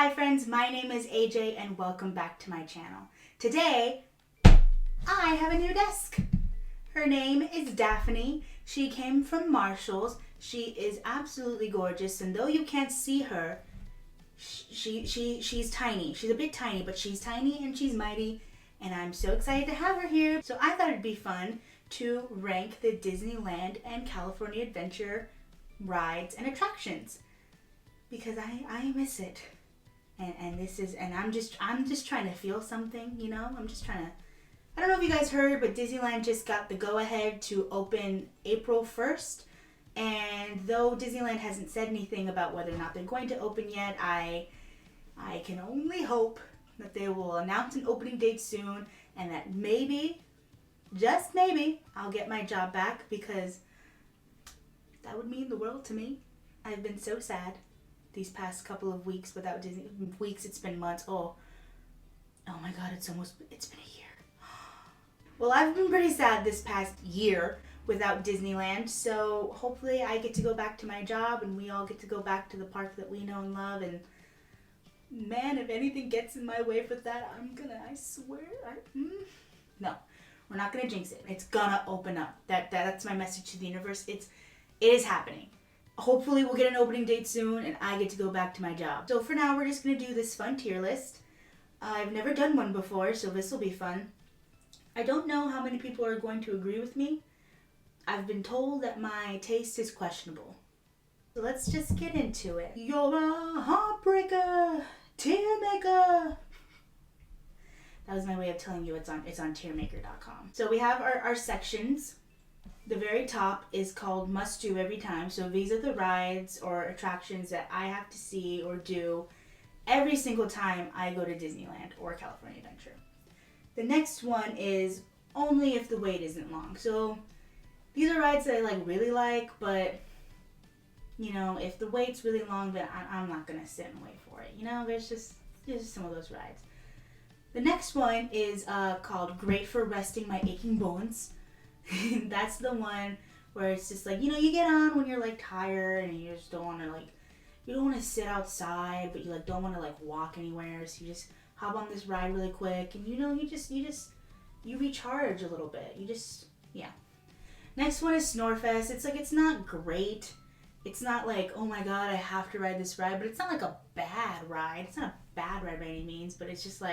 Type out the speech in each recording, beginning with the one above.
Hi friends, my name is AJ and welcome back to my channel. Today, I have a new desk. Her name is Daphne. She came from Marshall's. She is absolutely gorgeous, and though you can't see her, she's tiny. She's a bit tiny, but she's tiny and she's mighty, and I'm so excited to have her here. So I thought it'd be fun to rank the Disneyland and California Adventure rides and attractions because I miss it. And I'm just trying to feel something, you know? I'm just trying to, I don't know if you guys heard, but Disneyland just got the go-ahead to open April 1st. And though Disneyland hasn't said anything about whether or not they're going to open yet, I can only hope that they will announce an opening date soon and that maybe, just maybe, I'll get my job back because that would mean the world to me. I've been so sad these past couple of weeks without Disney. Weeks, it's been months. Oh my God, it's been a year. Well, I've been pretty sad this past year without Disneyland, so hopefully I get to go back to my job and we all get to go back to the park that we know and love. And man, if anything gets in my way for that, I swear, no, we're not gonna jinx it. It's gonna open up. That's my message to the universe. It is happening. Hopefully we'll get an opening date soon and I get to go back to my job. So for now, we're just going to do this fun tier list. I've never done one before, so this will be fun. I don't know how many people are going to agree with me. I've been told that my taste is questionable. So let's just get into it. You're a heartbreaker, tear maker. That was my way of telling you it's on tiermaker.com. So we have our sections. The very top is called Must Do Every Time. So these are the rides or attractions that I have to see or do every single time I go to Disneyland or California Adventure. The next one is Only If the Wait Isn't Long. So these are rides that I really like, but you know, if the wait's really long, then I'm not gonna sit and wait for it. You know, there's just some of those rides. The next one is called Great for Resting My Aching Bones. That's the one where it's just like, you know, you get on when you're tired and you just don't want to you don't want to sit outside, but you don't want to walk anywhere, so you just hop on this ride really quick and you know, you recharge a little bit. Yeah. Next one is Snorefest. It's not great. It's not oh my God, I have to ride this ride, but it's not a bad ride. It's not a bad ride by any means, but it's just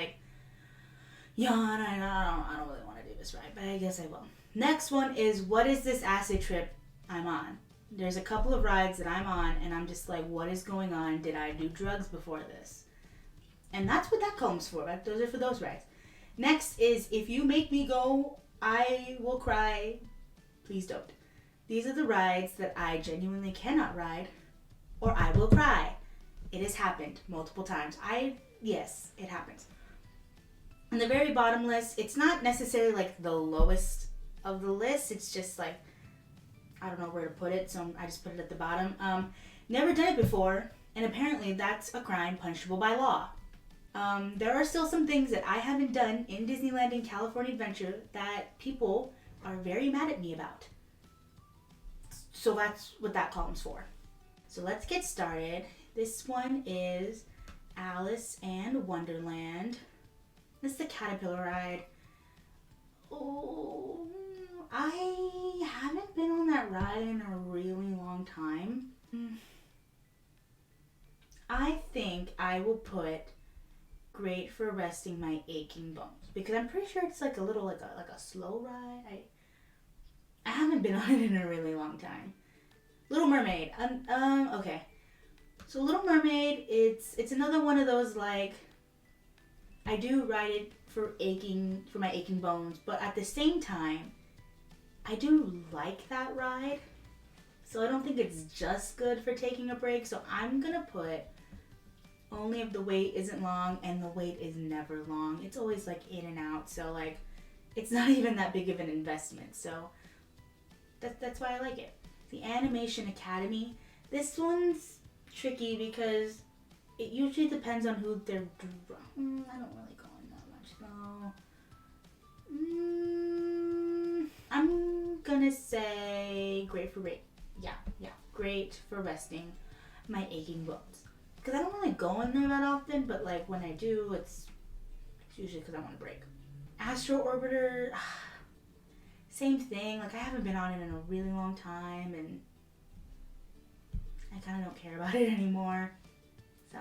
yawn, I don't really want to do this ride, but I guess I will. Next one is What Is This Acid Trip I'm On? There's a couple of rides that I'm on, and I'm just what is going on? Did I do drugs before this? And that's what that comes for. Right? Those are for those rides. Next is If You Make Me Go, I Will Cry. Please don't. These are the rides that I genuinely cannot ride, or I will cry. It has happened multiple times. Yes, it happens. On the very bottom list, it's not necessarily the lowest of the list. It's just I don't know where to put it, so I just put it at the bottom. Never done it before, and apparently that's a crime punishable by law. There are still some things that I haven't done in Disneyland and California Adventure that people are very mad at me about. So that's what that column's for. So let's get started. This one is Alice and Wonderland. This is the Caterpillar ride. Oh, I haven't been on that ride in a really long time. I think I will put Great for Resting My Aching Bones because I'm pretty sure it's a little a slow ride. I haven't been on it in a really long time. Little Mermaid. Okay. So Little Mermaid, it's another one of those I do ride it for my aching bones, but at the same time, I do like that ride. So I don't think it's just good for taking a break. So I'm gonna put Only If the Wait Isn't Long, and the wait is never long. It's always in and out. So it's not even that big of an investment. So that's why I like it. The Animation Academy. This one's tricky because it usually depends on who they're. I don't really go in that much though. I'm gonna say Great for Resting My Aching Bones. Because I don't really go in there that often, but like when I do, it's usually because I want a break. Astro Orbiter, same thing. Like I haven't been on it in a really long time, and I kind of don't care about it anymore. So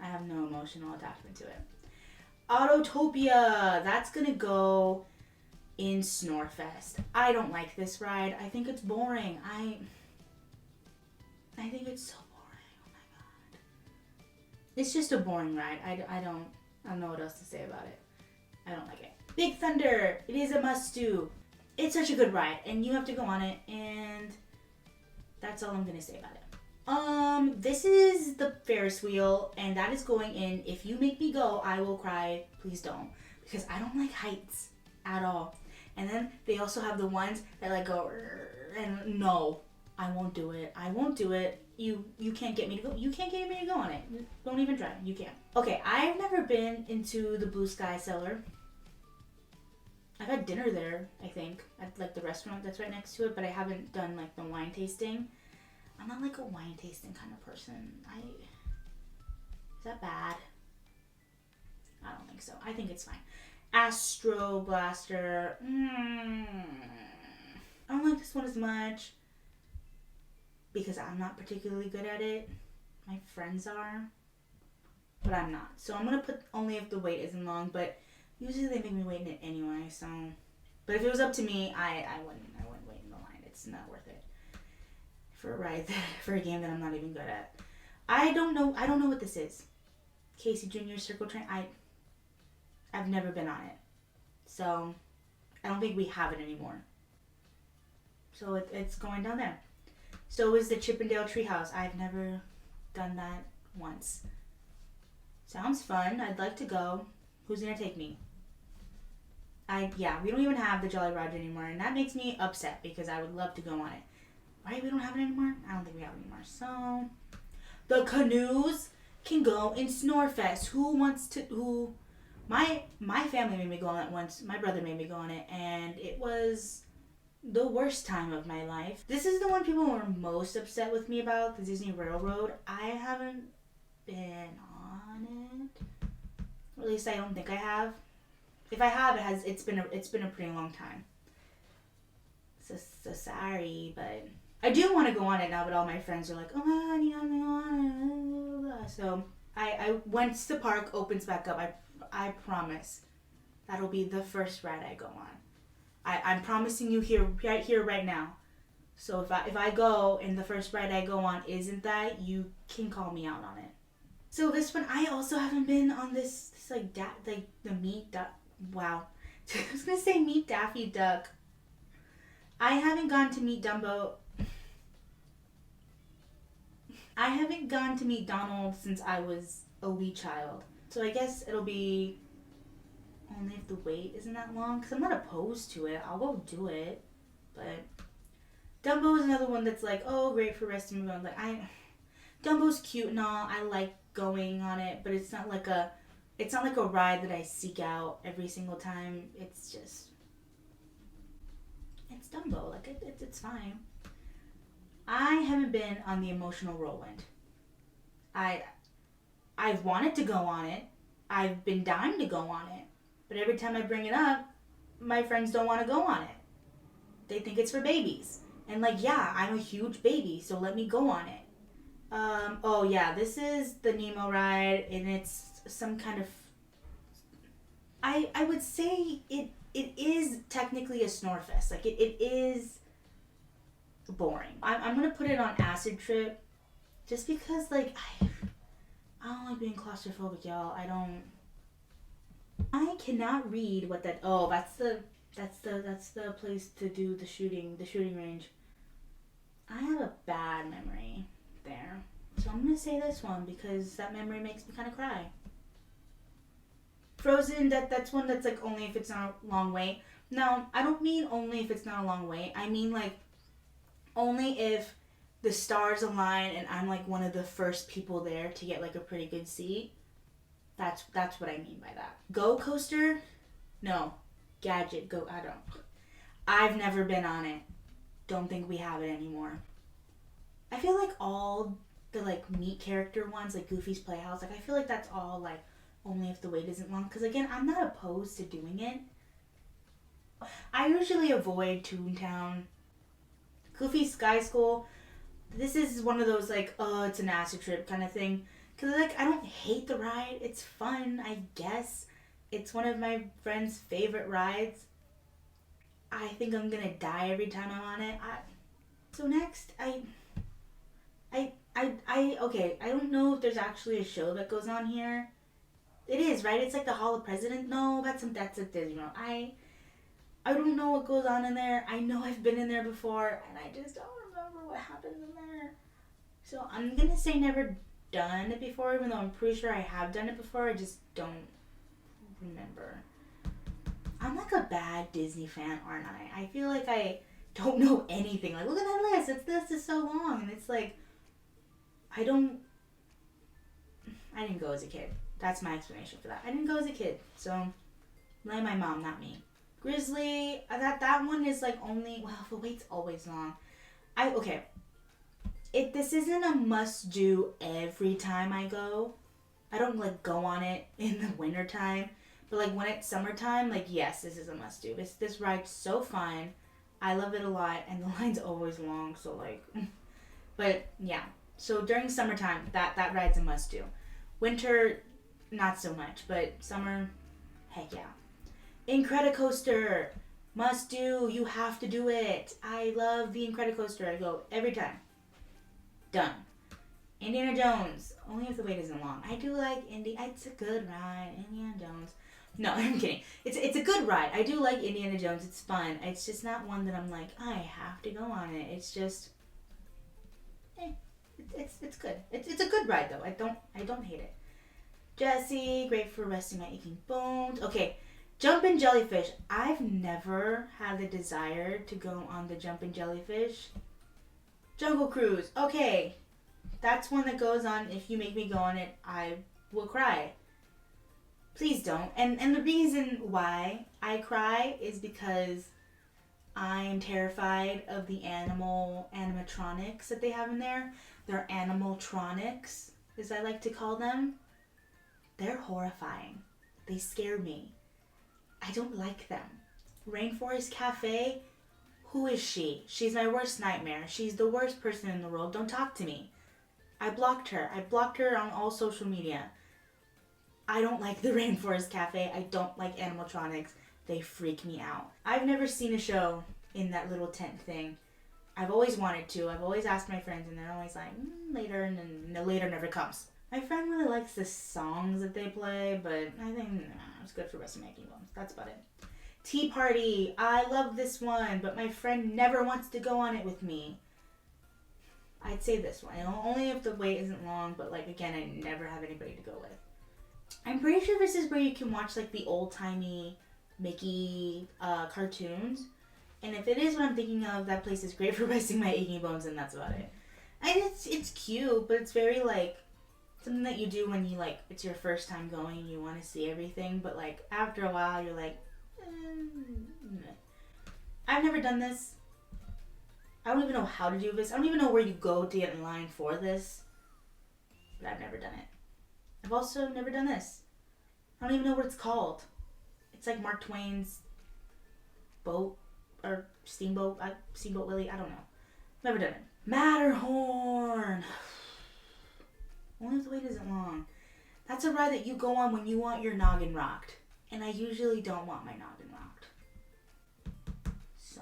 I have no emotional attachment to it. Autotopia, that's gonna go in Snorefest. I don't like this ride. I think it's boring. I think it's so boring. Oh my god. It's just a boring ride. I don't know what else to say about it. I don't like it. Big Thunder, it is a must do. It's such a good ride, and you have to go on it, and that's all I'm gonna say about it. This is the Ferris wheel, and that is going in. If you make me go, I will cry. Please don't, because I don't like heights at all. And then they also have the ones that like go, and no, I won't do it. I won't do it. You can't get me to go. You can't get me to go on it. Don't even try. You can't. Okay, I've never been into the Blue Sky Cellar. I've had dinner there, I think, at like the restaurant that's right next to it, but I haven't done like the wine tasting. I'm not like a wine tasting kind of person. Is that bad? I don't think so. I think it's fine. Astro Blaster. I don't like this one as much because I'm not particularly good at it. My friends are, but I'm not. So I'm gonna put only if the wait isn't long, but usually they make me wait in it anyway. So, but if it was up to me, I wouldn't wait in the line. It's not worth it for a ride for a game that I'm not even good at. I don't know what this is. Casey Jr. Circle Train. I've never been on it, so I don't think we have it anymore. So it's going down there. So is the Chippendale Treehouse. I've never done that once. Sounds fun. I'd like to go. Who's gonna take me? We don't even have the Jolly Roger anymore, and that makes me upset because I would love to go on it. Right? We don't have it anymore? I don't think we have it anymore. So the canoes can go in Snorefest. My family made me go on it once. My brother made me go on it, and it was the worst time of my life. This is the one people were most upset with me about, the Disney Railroad. I haven't been on it. Or at least I don't think I have. If I have, it's been a pretty long time. So sorry, but I do want to go on it now. But all my friends are like, "Oh my god, you have to go on it." So I once the park opens back up, I promise that'll be the first ride I go on. I'm promising you right here, right now. So if I go and the first ride I go on isn't that, you can call me out on it. So this one, I also haven't been on this like the Meet Duck. Wow, I was gonna say Meet Daffy Duck. I haven't gone to meet Dumbo. I haven't gone to meet Donald since I was a wee child. So I guess it'll be only if the wait isn't that long, because I'm not opposed to it. I'll go do it. But Dumbo is another one that's like, oh, great for resting my bones. Like Dumbo's cute and all. I like going on it, but it's not like a ride that I seek out every single time. It's Dumbo. Like it's fine. I haven't been on the Emotional Whirlwind. I've wanted to go on it. I've been dying to go on it. But every time I bring it up, my friends don't want to go on it. They think it's for babies. And like, yeah, I'm a huge baby, so let me go on it. This is the Nemo Ride, and it's some kind of... I would say it is technically a Snorefest. Like, it is boring. I'm going to put it on Acid Trip, just because, like, I don't like being claustrophobic, y'all. I cannot read what that... Oh, that's the place to do the shooting range. I have a bad memory there. So I'm going to say this one because that memory makes me kind of cry. Frozen, that's one that's like only if it's not a long wait. No, I don't mean only if it's not a long wait. I mean like only if the stars align and I'm like one of the first people there to get like a pretty good seat. That's what I mean by that. Go Coaster? No. Gadget, go, I don't. I've never been on it. Don't think we have it anymore. I feel like all the like meat character ones, like Goofy's Playhouse. Like I feel like that's all like only if the wait isn't long. Because again, I'm not opposed to doing it. I usually avoid Toontown. Goofy's Sky School, this is one of those like, oh, it's an acid trip kind of thing. Because like, I don't hate the ride. It's fun, I guess. It's one of my friend's favorite rides. I think I'm gonna die every time I'm on it. So next, okay, I don't know if there's actually a show that goes on here. It is, right? It's like the Hall of Presidents. No, that's at Disney World. I don't know what goes on in there. I know I've been in there before, and I just don't remember what happens in there. So I'm gonna say never done it before, even though I'm pretty sure I have done it before. I just don't remember. I'm like a bad Disney fan, aren't I? I feel like I don't know anything. Like, look at that list. This is so long, and it's like, I didn't go as a kid. That's my explanation for that. I didn't go as a kid, so blame my mom, not me. Grizzly, that one is like only, well, the wait's always long. This isn't a must do every time I go. I don't like go on it in the winter time, but like when it's summertime, like yes, this is a must do. This ride's so fun. I love it a lot, and the line's always long, so like, but yeah. So during summertime, that ride's a must do. Winter, not so much, but summer, heck yeah. Incredicoaster, must do. You have to do it. I love the Incredicoaster. I go every time. Done. Indiana Jones, only if the wait isn't long. I do like it's a good ride. Indiana Jones. No, I'm kidding. It's a good ride. I do like Indiana Jones. It's fun. It's just not one that I'm like, I have to go on it. It's just, it's good. It's a good ride though. I don't hate it. Jessie, great for resting my aching bones. Okay. Jumpin' Jellyfish. I've never had the desire to go on the Jumpin' Jellyfish. Jungle Cruise. Okay. That's one that goes on. If you make me go on it, I will cry. Please don't. And the reason why I cry is because I'm terrified of the animatronics that they have in there. They're animaltronics, as I like to call them. They're horrifying. They scare me. I don't like them. Rainforest Cafe, who is she? She's my worst nightmare. She's the worst person in the world. Don't talk to me. I blocked her. I blocked her on all social media. I don't like the Rainforest Cafe. I don't like animatronics. They freak me out. I've never seen a show in that little tent thing. I've always wanted to. I've always asked my friends, and they're always like, later, and then the later never comes. My friend really likes the songs that they play, but I think it's good for resting my aching bones. That's about it. Tea Party. I love this one, but my friend never wants to go on it with me. I'd say this one. Only if the wait isn't long, but like again, I never have anybody to go with. I'm pretty sure this is where you can watch like the old-timey Mickey cartoons. And if it is what I'm thinking of, that place is great for resting my aching bones, and that's about it. And it's cute, but it's very like something that you do when you like it's your first time going, you want to see everything, but like after a while you're like, I've never done this. I don't even know how to do this. I don't even know where you go to get in line for this, but I've never done it. I've also never done this. I don't even know what it's called. It's like Mark Twain's boat or Steamboat Willie. I don't know. Never done it. Matterhorn. Only if the wait isn't long. That's a ride that you go on when you want your noggin rocked. And I usually don't want my noggin rocked. So,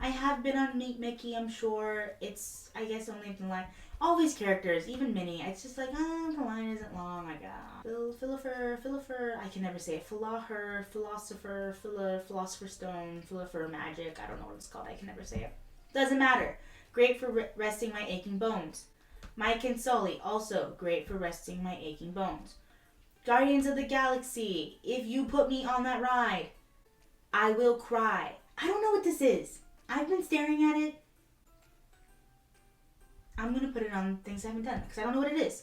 I have been on Meet Mickey, I'm sure. It's, I guess, only if the line. All these characters, even Minnie, it's just like, the line isn't long. Like, Philosopher, I can never say it. Philosopher Stone, Philosopher Magic. I don't know what it's called. I can never say it. Doesn't matter. Great for resting my aching bones. Mike and Sully, also great for resting my aching bones. Guardians of the Galaxy, if you put me on that ride, I will cry. I don't know what this is. I've been staring at it. I'm going to put it on things I haven't done because I don't know what it is.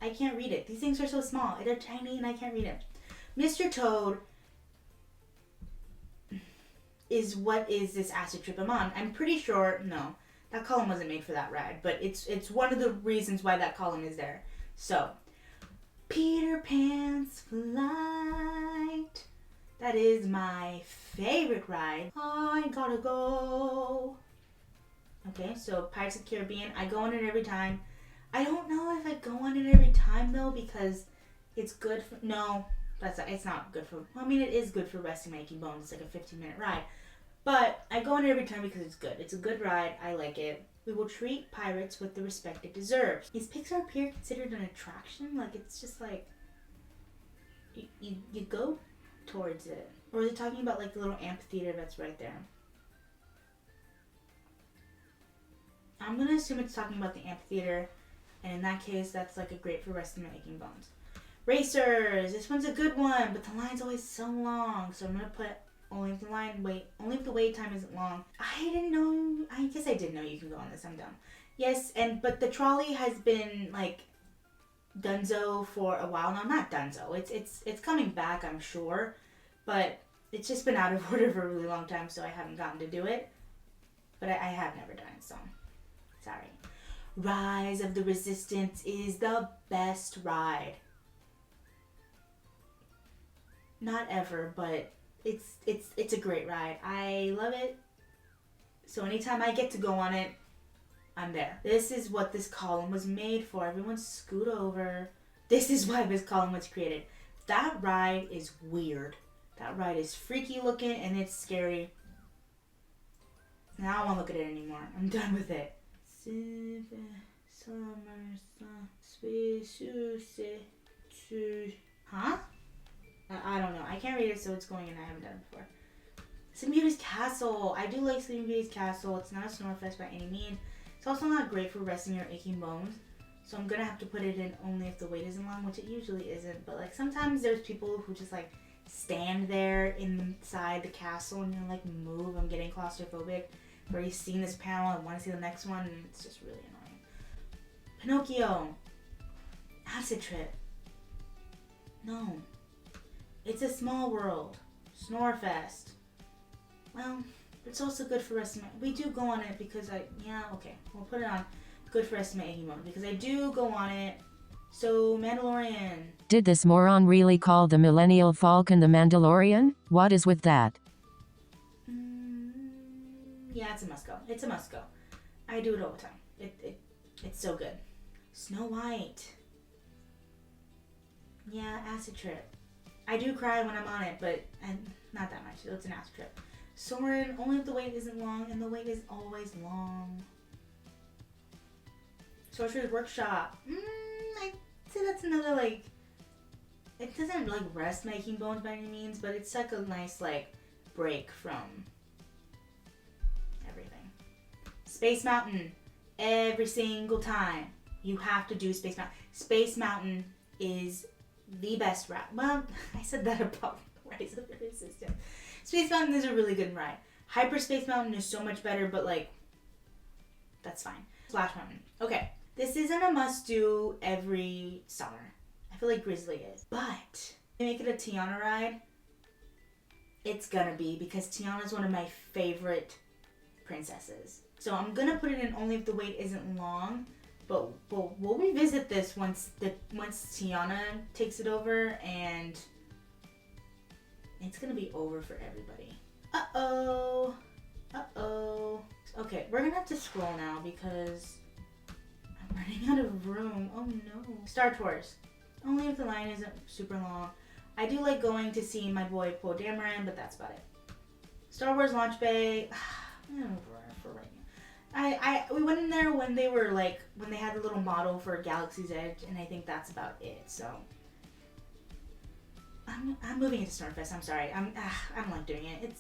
I can't read it. These things are so small. They're tiny and I can't read it. Mr. Toad is what is this acid trip I'm on. I'm pretty sure, no. That column wasn't made for that ride, but it's one of the reasons why that column is there. So, Peter Pan's Flight. That is my favorite ride. I gotta go. Okay, so Pirates of the Caribbean. I go on it every time. I don't know if I go on it every time though, because it's good for... No, it's not good for... Well, I mean, it is good for resting my aching bones. It's like a 15-minute ride. But I go on it every time because it's good. It's a good ride. I like it. We will treat pirates with the respect it deserves. Is Pixar Pier considered an attraction? Like, it's just like... You go towards it. Or is it talking about like the little amphitheater that's right there? I'm going to assume it's talking about the amphitheater. And in that case, that's like a great for resting my aching bones. Racers! This one's a good one, but the line's always so long. So I'm going to put only if the wait time isn't long. I didn't know. I guess I did know you can go on this. I'm dumb. Yes, but the trolley has been like Dunzo for a while now. Not Dunzo. It's coming back, I'm sure, but it's just been out of order for a really long time, so I haven't gotten to do it. But I have never done it, so sorry. Rise of the Resistance is the best ride. Not ever, but it's a great ride. I love it. So anytime I get to go on it, I'm there. This is what this column was made for. Everyone scoot over. This is why this column was created. That ride is weird. That ride is freaky looking and it's scary. Now I don't want to look at it anymore. I'm done with it. Huh? I don't know. I can't read it, so it's going in. I haven't done it before. Sleeping Beauty's Castle. I do like Sleeping Beauty's Castle. It's not a Snorefest by any means. It's also not great for resting your aching bones. So I'm going to have to put it in only if the wait isn't long, which it usually isn't. But like sometimes there's people who just like stand there inside the castle and you're like, move. I'm getting claustrophobic. I've already seen this panel. I want to see the next one. And it's just really annoying. Pinocchio. Acid Trip. No. It's a Small World. Snorefest. Well, it's also good for resting my... We do go on it because we'll put it on. Good for resting my aching bones because I do go on it. So, Mandalorian. Did this moron really call the Millennial Falcon the Mandalorian? What is with that? Yeah, it's a must go. It's a must go. I do it all the time. It's so good. Snow White. Yeah, Acid Trip. I do cry when I'm on it, but not that much. It's an acid trip. Soarin', only if the wait isn't long, and the wait is always long. Sorcerer's Workshop. I'd say that's another, like... It doesn't, like, rest my aching bones by any means, but it's like a nice, like, break from everything. Space Mountain. Every single time you have to do Space Mountain. Space Mountain is... the best ride. Well, I said that about Rise of the Resistance. Space Mountain is a really good ride. Hyperspace Mountain is so much better, but like, that's fine. Splash Mountain. Okay, this isn't a must-do every summer. I feel like Grizzly is. But, if they make it a Tiana ride, it's gonna be, because Tiana's one of my favorite princesses. So I'm gonna put it in only if the wait isn't long. But we'll revisit this once Tiana takes it over, and it's gonna be over for everybody. Uh-oh. Okay, we're gonna have to scroll now because I'm running out of room. Oh no. Star Tours. Only if the line isn't super long. I do like going to see my boy Poe Dameron, but that's about it. Star Wars Launch Bay. For right now. We went in there when they had the little model for Galaxy's Edge, and I think that's about it. So I'm moving into Snorefest. I'm sorry. I'm like doing it.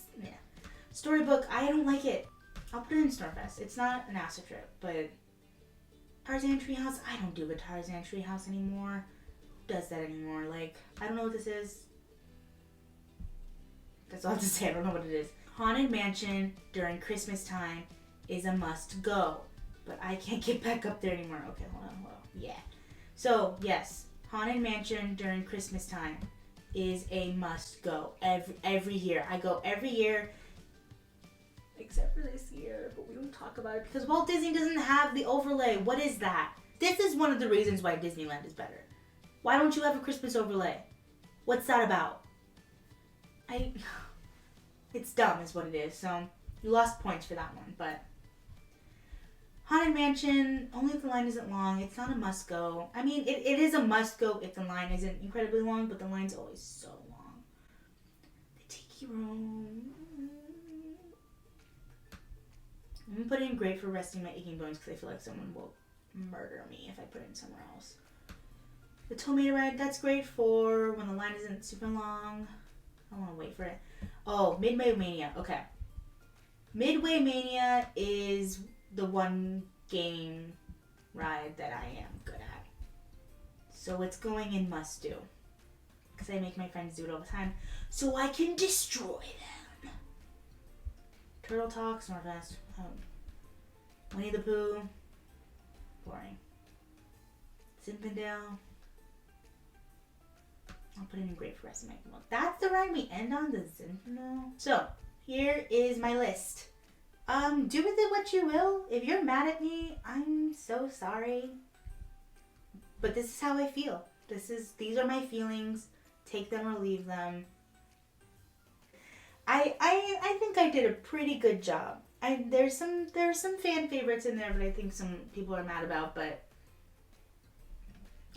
Storybook. I don't like it. I'll put it in Snorefest. It's not an acid trip, but Tarzan Treehouse. I don't do a Tarzan Treehouse anymore. Who does that anymore? Like, I don't know what this is. That's all I have to say. I don't know what it is. Haunted Mansion during Christmas time is a must go, but I can't get back up there anymore. Okay, hold on. Yeah. So, yes, Haunted Mansion during Christmas time is a must go every year. I go every year. Except for this year, but we don't talk about it because Walt Disney doesn't have the overlay. What is that? This is one of the reasons why Disneyland is better. Why don't you have a Christmas overlay? What's that about? It's dumb is what it is, so you lost points for that one, but Haunted Mansion, only if the line isn't long. It's not a must-go. I mean, it is a must-go if the line isn't incredibly long, but the line's always so long. The Tiki Room. I'm going to put it in great for resting my aching bones because I feel like someone will murder me if I put it in somewhere else. The Tomato Ride, that's great for when the line isn't super long. I don't want to wait for it. Oh, Midway Mania. Okay. Midway Mania is the one game ride that I am good at. So it's going in must do. Because I make my friends do it all the time. So I can destroy them. Turtle Talk, Snorefest. Winnie the Pooh. Boring. Chippendale. I'll put it in great for rest of my well, that's the ride we end on, the Zinfandel. So, here is my list. Do with it what you will. If you're mad at me, I'm so sorry. But this is how I feel. These are my feelings. Take them or leave them. I think I did a pretty good job. There's some fan favorites in there, but I think some people are mad about, but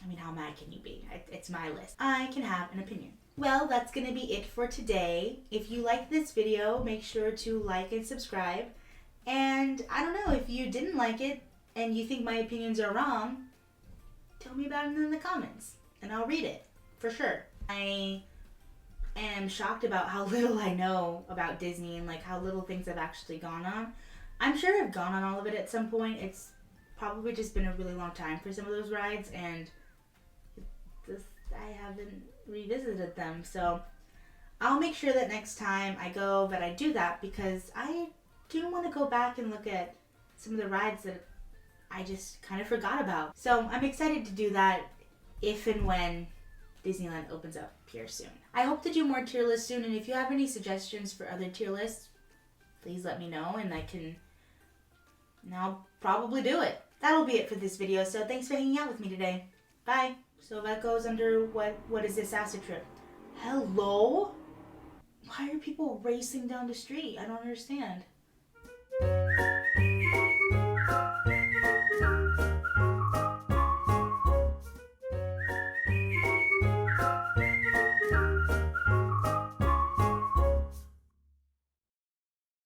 I mean, how mad can you be? It's my list. I can have an opinion. Well, that's going to be it for today. If you liked this video, make sure to like and subscribe. And I don't know, if you didn't like it and you think my opinions are wrong, tell me about it in the comments and I'll read it for sure. I am shocked about how little I know about Disney and like how little things I've actually gone on. I'm sure I've gone on all of it at some point. It's probably just been a really long time for some of those rides, and I haven't revisited them, so I'll make sure that next time I go that I do that, because I do want to go back and look at some of the rides that I just kind of forgot about. So I'm excited to do that if and when Disneyland opens up here soon. I hope to do more tier lists soon, and if you have any suggestions for other tier lists, please let me know and I'll probably do it. That'll be it for this video, so thanks for hanging out with me today. Bye. So that goes under what is this acid trip? Hello? Why are people racing down the street? I don't understand.